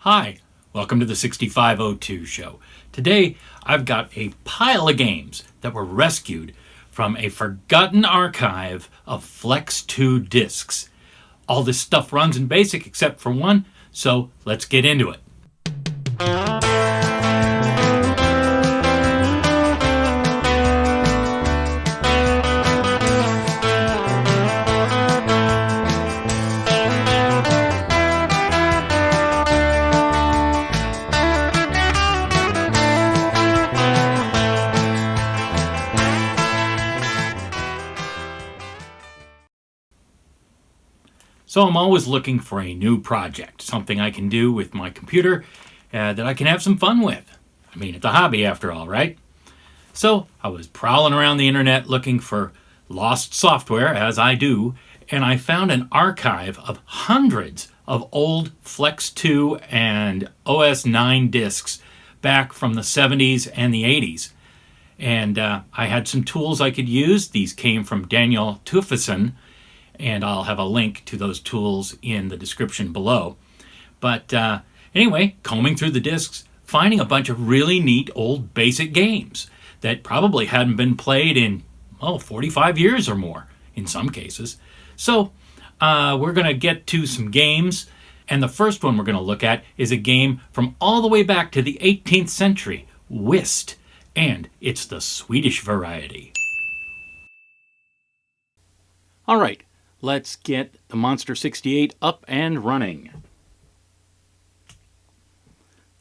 Hi, welcome to the 6502 show. Today, I've got a pile of games that were rescued from a forgotten archive of Flex 2 discs. All this stuff runs in BASIC except for one, so let's get into it. So I'm always looking for a new project, something I can do with my computer that I can have some fun with. I mean, it's a hobby after all, right? So I was prowling around the internet looking for lost software, as I do, and I found an archive of hundreds of old Flex 2 and OS 9 discs back from the 70s and the 80s. And I had some tools I could use. These came from Daniel Tufvessen, and I'll have a link to those tools in the description below. But anyway, combing through the discs, finding a bunch of really neat old BASIC games that probably hadn't been played in, 45 years or more in some cases. So we're going to get to some games, and the first one we're going to look at is a game from all the way back to the 18th century, Whist, and it's the Swedish variety. All right. Let's get the Monster 68 up and running.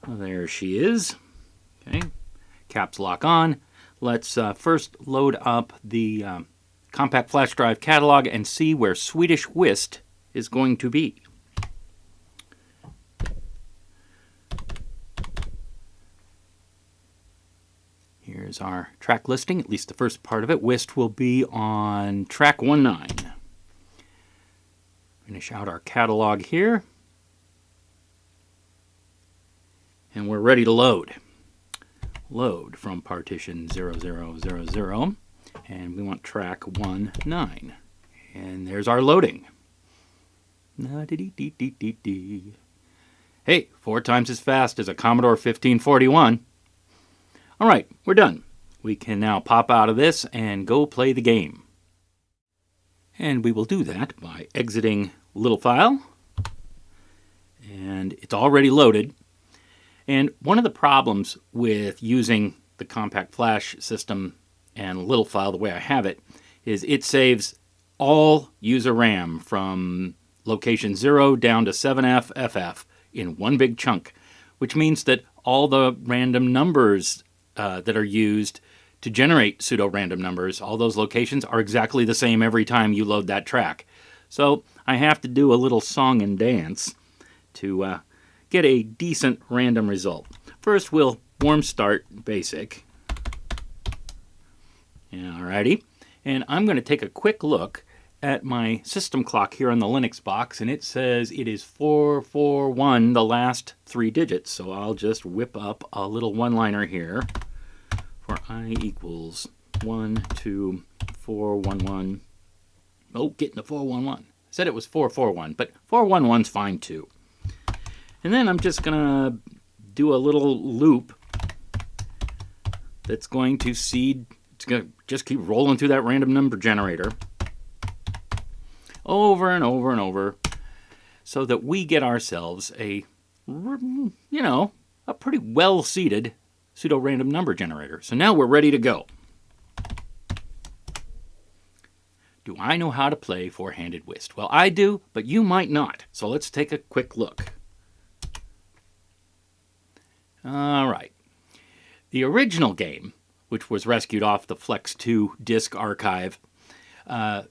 There she is. Okay, caps lock on. Let's first load up the compact flash drive catalog and see where Swedish Whist is going to be. Here's our track listing, at least the first part of it. Whist will be on track 19. Finish out our catalog here. And we're ready to load. Load from partition 0000. And we want track 19. And there's our loading. Hey, 4 times as fast as a Commodore 1541. All right, we're done. We can now pop out of this and go play the game. And we will do that by exiting Little File. And it's already loaded. And one of the problems with using the compact flash system and Little File the way I have it is it saves all user RAM from location 0 down to 7FFF in one big chunk, which means that all the random numbers that are used to generate pseudo-random numbers, all those locations are exactly the same every time you load that track. So I have to do a little song and dance to get a decent random result. First we'll warm start BASIC. Alrighty, and I'm going to take a quick look at my system clock here on the Linux box, and it says it is 441, the last 3 digits. So I'll just whip up a little one-liner here. For I equals 12411. Oh, getting to 411. I said it was 441, but 411's fine too. And then I'm just gonna do a little loop that's going to seed. It's gonna just keep rolling through that random number generator over and over and over, so that we get ourselves a pretty well seeded pseudo-random number generator. So now we're ready to go. Do I know how to play four-handed whist? Well, I do, but you might not. So let's take a quick look. All right. The original game, which was rescued off the Flex 2 disk archive,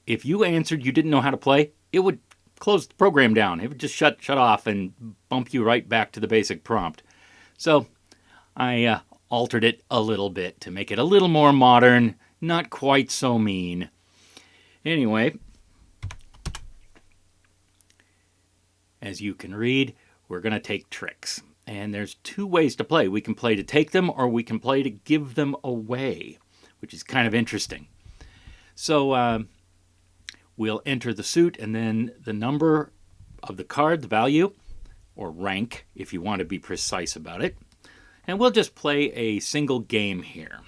if you answered you didn't know how to play, it would close the program down. It would just shut off and bump you right back to the basic prompt. So I altered it a little bit to make it a little more modern, not quite so mean. Anyway, as you can read, we're going to take tricks. And there's 2 ways to play. We can play to take them, or we can play to give them away, which is kind of interesting. So we'll enter the suit, and then the number of the card, the value, or rank if you want to be precise about it. And we'll just play a single game here.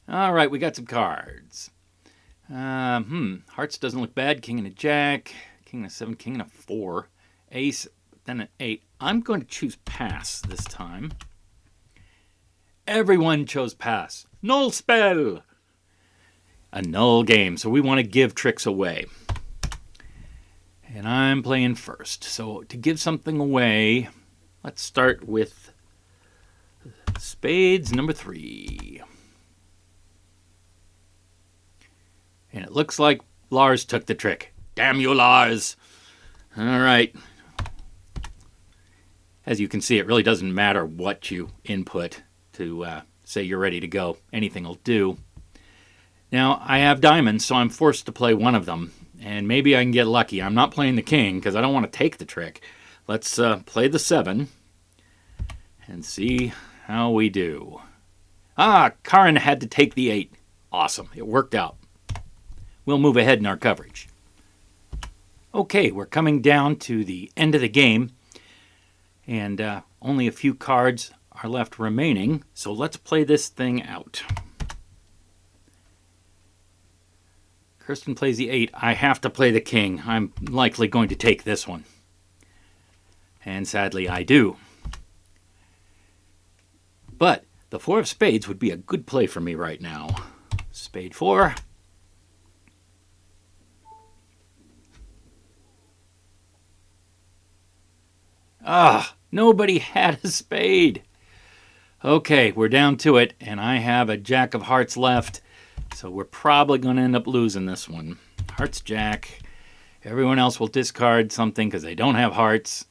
All right, we got some cards. Hearts doesn't look bad. King and a jack, king and a 7, king and a 4, ace, then an 8. I'm going to choose pass this time. Everyone chose pass. Null spell. A null game, so we want to give tricks away. And I'm playing first. So to give something away, let's start with spades number 3. And it looks like Lars took the trick. Damn you, Lars. All right. As you can see, it really doesn't matter what you input to say you're ready to go. Anything will do. Now, I have diamonds, so I'm forced to play one of them. And maybe I can get lucky. I'm not playing the king because I don't want to take the trick. Let's play the 7 and see how we do. Karin had to take the 8. Awesome. It worked out. We'll move ahead in our coverage. Okay, we're coming down to the end of the game, and only a few cards are left remaining, so let's play this thing out. Kirsten plays the 8. I have to play the king. I'm likely going to take this one. And sadly, I do. But the 4 of spades would be a good play for me right now. Spade 4. Nobody had a spade. Okay, we're down to it, and I have a jack of hearts left, so we're probably going to end up losing this one. Hearts, jack. Everyone else will discard something because they don't have hearts.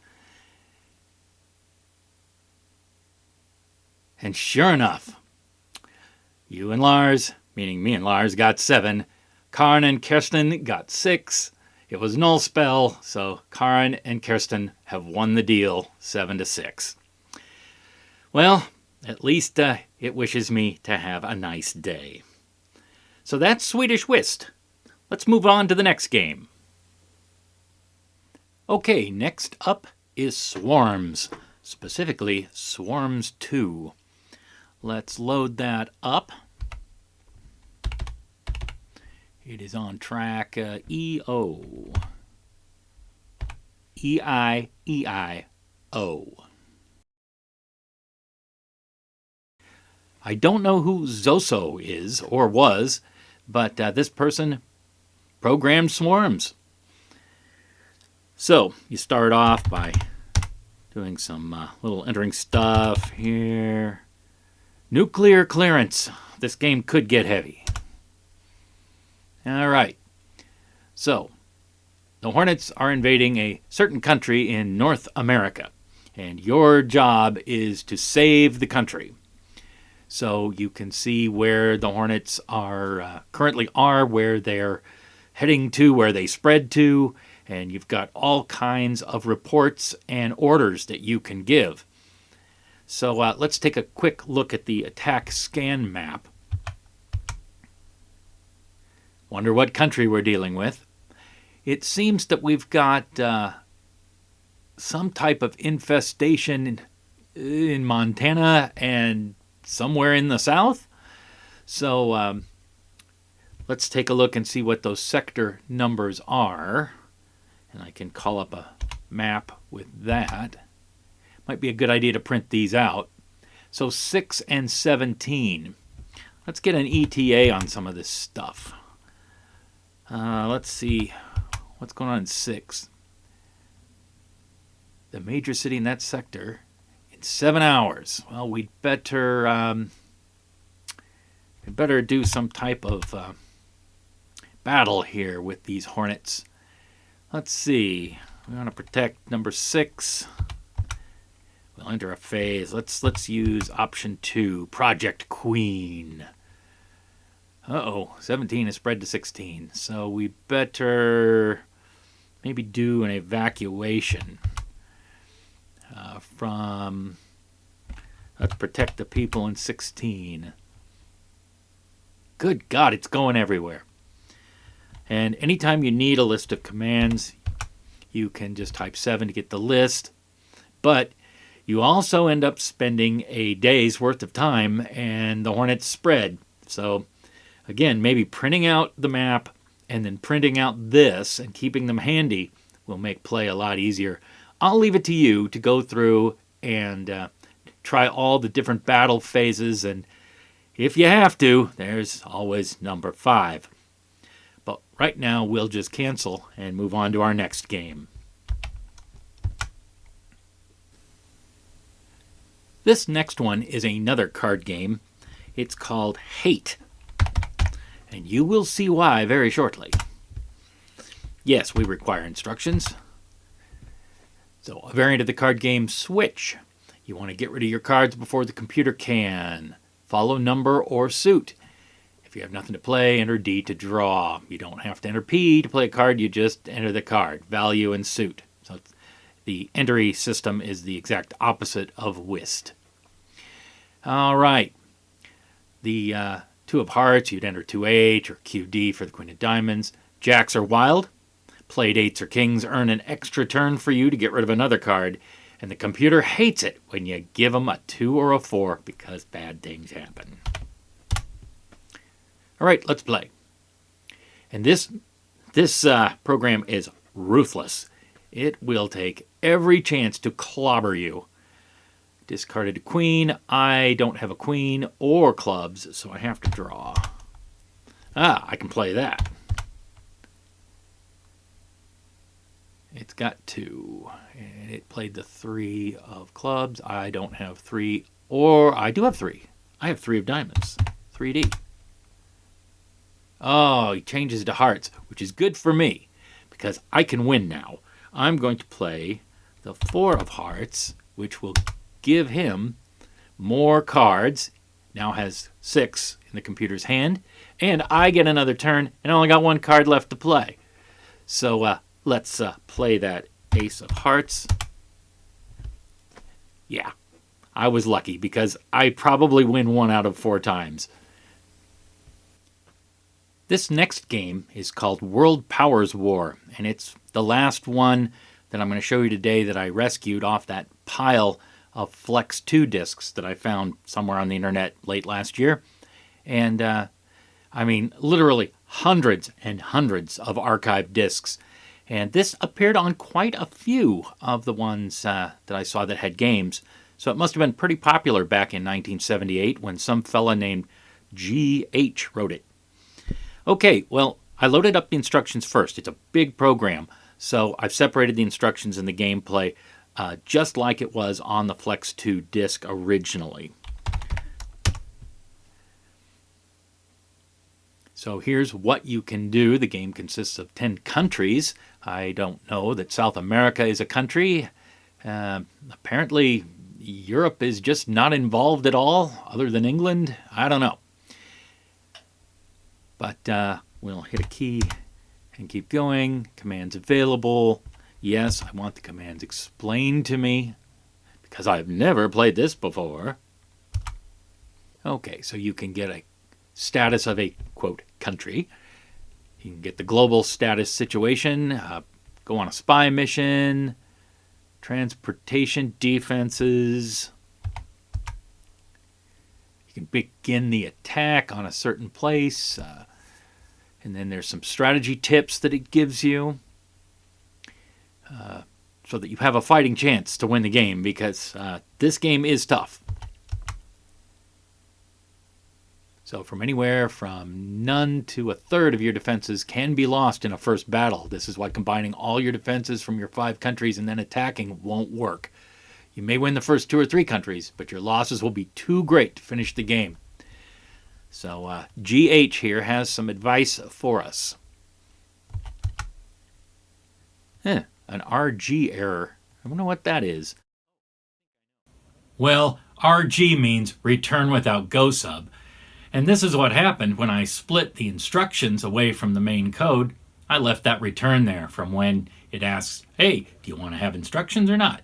And sure enough, you and Lars, meaning me and Lars, got 7. Karin and Kirsten got 6. It was null spell, so Karin and Kirsten have won the deal 7-6. Well, at least it wishes me to have a nice day. So that's Swedish Whist. Let's move on to the next game. Okay, next up is Swarms, specifically Swarms 2. Let's load that up. It is on track EO. E-I-E-I-O. I don't know who Zoso is or was, but this person programmed Swarms. So you start off by doing some little entering stuff here. Nuclear clearance. This game could get heavy. All right. So the Hornets are invading a certain country in North America, and your job is to save the country. So you can see where the Hornets are currently are, where they're heading to, where they spread to, and you've got all kinds of reports and orders that you can give. So let's take a quick look at the attack scan map. Wonder what country we're dealing with. It seems that we've got some type of infestation in Montana and somewhere in the south. So let's take a look and see what those sector numbers are. And I can call up a map with that. Might be a good idea to print these out. So 6 and 17. Let's get an ETA on some of this stuff. Let's see what's going on in 6. The major city in that sector in 7 hours. Well, we'd better do some type of battle here with these Hornets. Let's see. We want to protect number 6. We'll enter a phase. Let's use option 2, Project Queen. 17 is spread to 16. So we better maybe do an evacuation from. Let's protect the people in 16. good God, it's going everywhere. And anytime you need a list of commands, you can just type 7 to get the list. But you also end up spending a day's worth of time and the hornets spread. So again, maybe printing out the map and then printing out this and keeping them handy will make play a lot easier. I'll leave it to you to go through and try all the different battle phases, and if you have to, there's always number 5. But right now, we'll just cancel and move on to our next game. This next one is another card game. It's called Hate, and you will see why very shortly. Yes, we require instructions. So, a variant of the card game Switch. You want to get rid of your cards before the computer can. Follow number or suit. If you have nothing to play, enter D to draw. You don't have to enter P to play a card, you just enter the card, value, and suit. So the entry system is the exact opposite of Whist. All right. The 2 of hearts, you'd enter 2H or QD for the Queen of Diamonds. Jacks are wild. Played 8s or kings earn an extra turn for you to get rid of another card. And the computer hates it when you give them a 2 or a 4 because bad things happen. All right, let's play. And this program is ruthless. It will take every chance to clobber you. Discarded a queen. I don't have a queen or clubs, so I have to draw. I can play that. It's got 2, and it played the 3 of clubs. I don't have 3, or I do have 3. I have 3 of diamonds. 3D. Oh, he changes to hearts, which is good for me, because I can win now. I'm going to play the 4 of hearts, which will give him more cards. Now has 6 in the computer's hand, and I get another turn, and I only got 1 card left to play. So, let's play that ace of hearts. Yeah, I was lucky because I probably win 1 out of 4 times. This next game is called World Powers War, and it's the last one that I'm going to show you today that I rescued off that pile of Flex 2 discs that I found somewhere on the internet late last year. And, I mean, literally hundreds and hundreds of archived discs. And this appeared on quite a few of the ones that I saw that had games. So it must have been pretty popular back in 1978 when some fella named G.H. wrote it. Okay, well, I loaded up the instructions first. It's a big program. So I've separated the instructions and the gameplay just like it was on the Flex 2 disc originally. So here's what you can do. The game consists of 10 countries. I don't know that South America is a country. Apparently, Europe is just not involved at all, other than England. I don't know. But we'll hit a key and keep going. Commands available. Yes, I want the commands explained to me because I've never played this before. Okay, so you can get a status of a, quote, country. You can get the global status situation, go on a spy mission, transportation defenses. You can begin the attack on a certain place. And then there's some strategy tips that it gives you so that you have a fighting chance to win the game because this game is tough. So from anywhere from none to a third of your defenses can be lost in a first battle. This is why combining all your defenses from your 5 countries and then attacking won't work. You may win the first 2 or 3 countries, but your losses will be too great to finish the game. So GH here has some advice for us. An RG error. I wonder what that is. Well, RG means return without GoSub. And this is what happened when I split the instructions away from the main code. I left that return there from when it asks, hey, do you want to have instructions or not?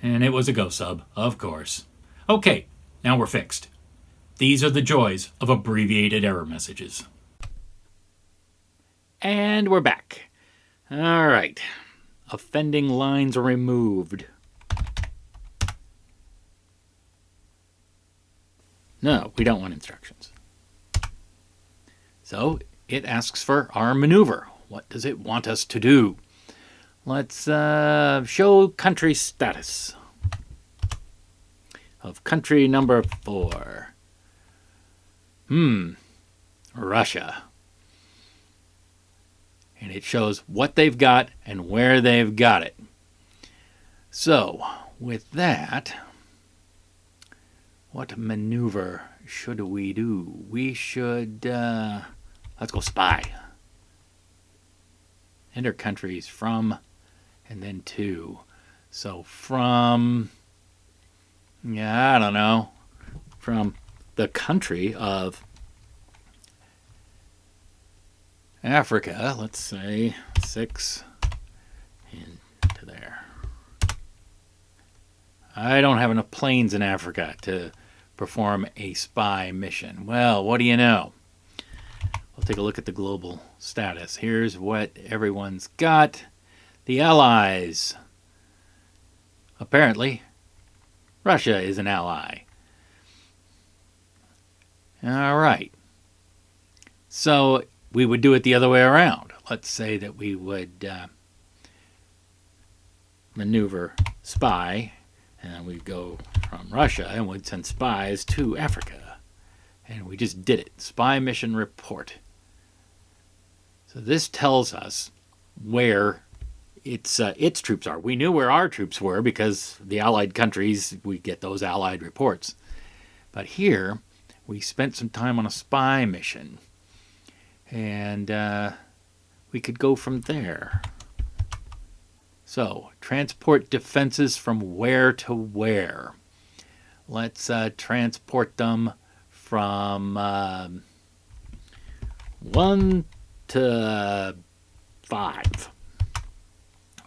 And it was a GoSub, of course. Okay, now we're fixed. These are the joys of abbreviated error messages. And we're back. All right. Offending lines removed. No, we don't want instructions. So it asks for our maneuver. What does it want us to do? Let's show country status of country number 4. Russia. And it shows what they've got and where they've got it. So, with that, what maneuver should we do? We should, let's go spy. Enter countries from and then to. So from, I don't know, from the country of Africa, let's say 6 into there. I don't have enough planes in Africa to perform a spy mission. Well, what do you know? We'll take a look at the global status. Here's what everyone's got. The Allies. Apparently, Russia is an ally. All right. So we would do it the other way around. Let's say that we would maneuver spy, and we'd go from Russia and would send spies to Africa. And we just did it. Spy mission report. So this tells us where its troops are. We knew where our troops were because the allied countries, we get those allied reports. But here, we spent some time on a spy mission. And we could go from there. So, transport defenses from where to where? Let's transport them from 1 to 5.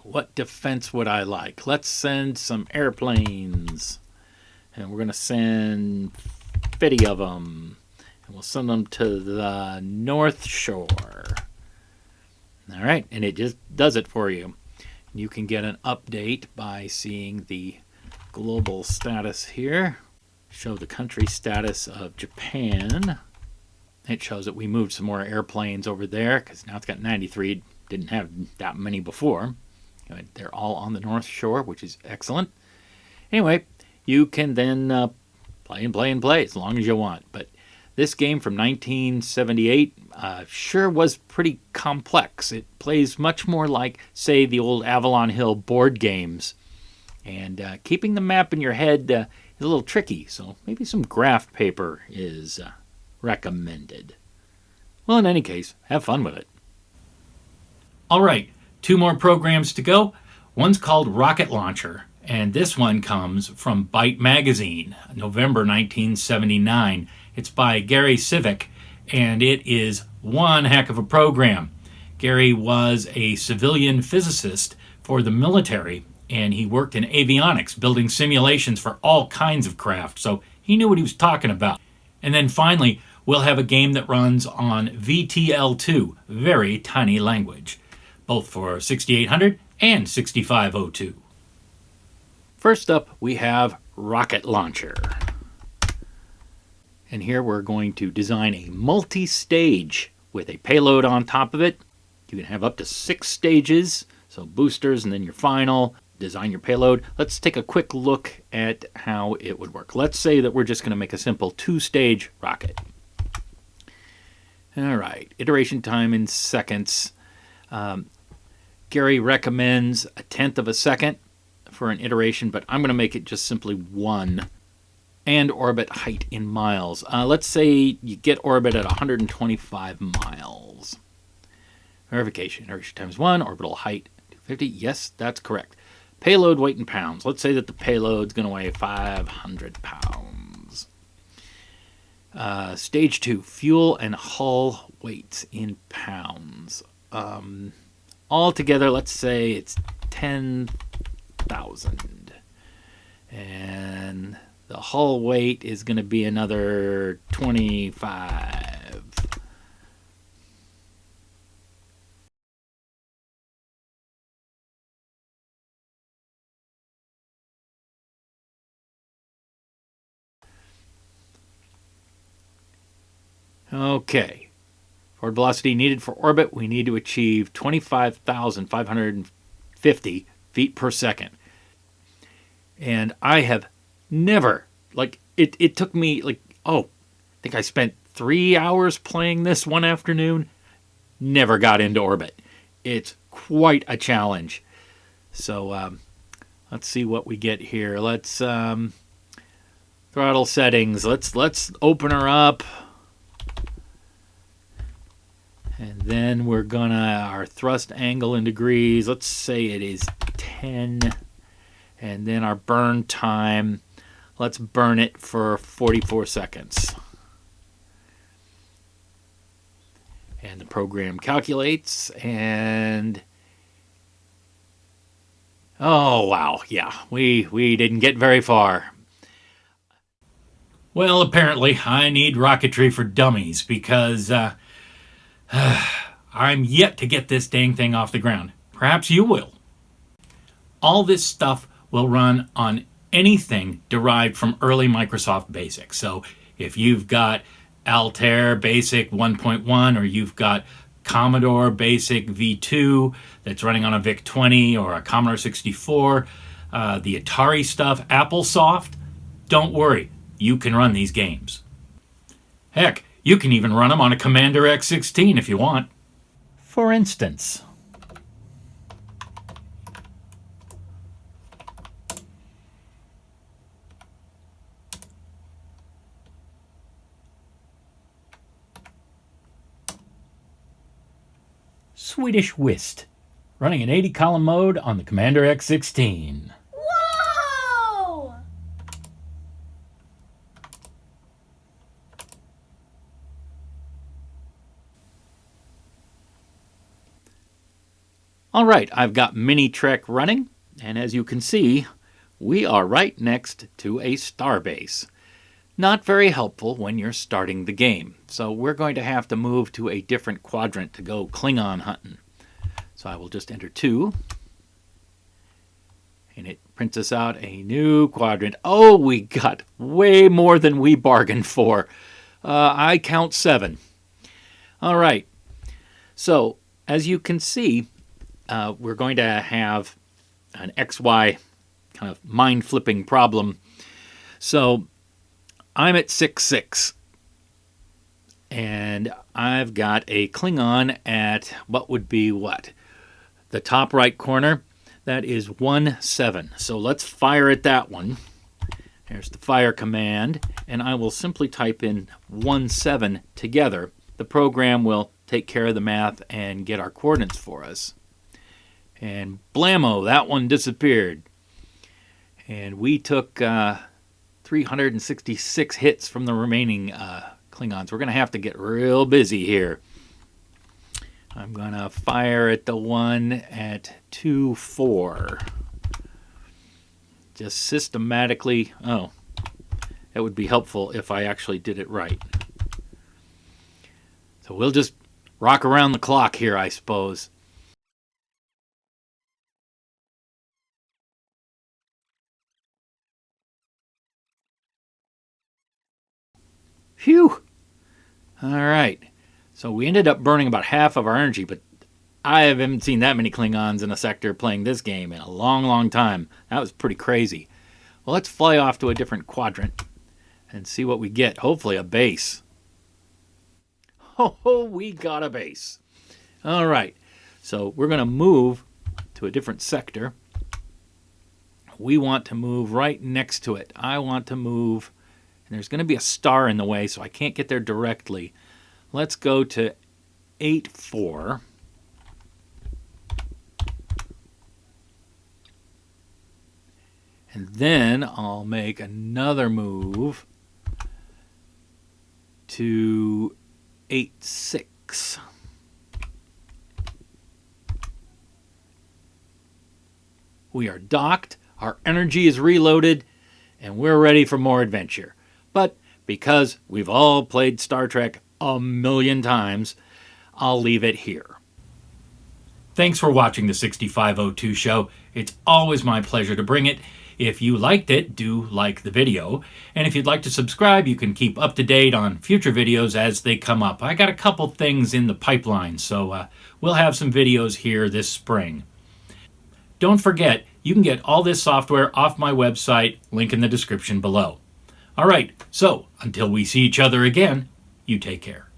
What defense would I like? Let's send some airplanes. And we're going to send 50 of them. And we'll send them to the North Shore. All right, and it just does it for you. You can get an update by seeing the global status here. Show the country status of Japan. It shows that we moved some more airplanes over there because now it's got 93. Didn't have that many before. They're all on the North Shore, which is excellent. Anyway, you can then play as long as you want. But this game from 1978 sure was pretty complex. It plays much more like, say, the old Avalon Hill board games. And keeping the map in your head is a little tricky, so maybe some graph paper is recommended. Well, in any case, have fun with it. All right, 2 more programs to go. One's called Rocket Launcher, and this one comes from Byte Magazine, November 1979. It's by Gary Civic, and it is one heck of a program. Gary was a civilian physicist for the military, and he worked in avionics, building simulations for all kinds of craft, so he knew what he was talking about. And then finally, we'll have a game that runs on VTL2, very tiny language, both for 6800 and 6502. First up, we have Rocket Launcher. And here we're going to design a multi-stage with a payload on top of it. You can have up to 6 stages, so boosters and then your final. Design your payload. Let's take a quick look at how it would work. Let's say that we're just going to make a simple 2-stage rocket. All right, iteration time in seconds. Gary recommends 1/10 of a second for an iteration, but I'm going to make it just simply 1. And orbit height in miles. Let's say you get orbit at 125 miles. Verification. Iteration times 1. Orbital height 250. Yes, that's correct. Payload weight in pounds. Let's say that the payload's going to weigh 500 pounds. Stage 2. Fuel and hull weights in pounds. Altogether, let's say it's 10,000. And The hull weight is going to be another 25. Okay. Forward velocity needed for orbit, we need to achieve 25,550 feet per second. And I have never, it took me, I think I spent 3 hours playing this one afternoon. Never got into orbit. It's quite a challenge. So let's see what we get here. Let's throttle settings. Let's open her up. And then we're our thrust angle in degrees, let's say it is 10. And then our burn time, let's burn it for 44 seconds. And the program calculates, and oh wow, yeah, we didn't get very far. Well, apparently I need rocketry for dummies because I'm yet to get this dang thing off the ground. Perhaps you will. All this stuff will run on anything derived from early Microsoft Basic. So if you've got Altair Basic 1.1 or you've got Commodore Basic V2 that's running on a VIC-20 or a Commodore 64, the Atari stuff, AppleSoft, don't worry, you can run these games. Heck, you can even run them on a Commander X16 if you want. For instance, Swedish Whist, running in 80-column mode on the Commander X16. Whoa! All right, I've got Mini Trek running, and as you can see, we are right next to a starbase. Not very helpful when you're starting the game, so we're going to have to move to a different quadrant to go Klingon hunting. So I will just enter 2, and it prints us out a new quadrant. Oh, we got way more than we bargained for. I count 7. All right, so as you can see, we're going to have an XY kind of mind-flipping problem. So I'm at 6.6, and I've got a Klingon at what would be what? The top right corner, that is 1.7. So let's fire at that one. There's the fire command, and I will simply type in 1.7 together. The program will take care of the math and get our coordinates for us. And blammo, that one disappeared. And we took 366 hits from the remaining Klingons. We're going to have to get real busy here. I'm going to fire at the one at 2.4. Just systematically. Oh, that would be helpful if I actually did it right. So we'll just rock around the clock here, I suppose. Phew! All right. So we ended up burning about half of our energy, but I haven't seen that many Klingons in a sector playing this game in a long, long time. That was pretty crazy. Well, let's fly off to a different quadrant and see what we get. Hopefully a base. Oh, we got a base. All right. So we're going to move to a different sector. We want to move right next to it. I want to move, and there's going to be a star in the way, so I can't get there directly. Let's go to 8.4. And then I'll make another move to 8.6. We are docked. Our energy is reloaded. and we're ready for more adventure. But because we've all played Star Trek a million times, I'll leave it here. Thanks for watching the 6502 show. It's always my pleasure to bring it. If you liked it, do like the video. And if you'd like to subscribe, you can keep up to date on future videos as they come up. I got a couple things in the pipeline, so we'll have some videos here this spring. Don't forget, you can get all this software off my website, link in the description below. All right, so until we see each other again, you take care.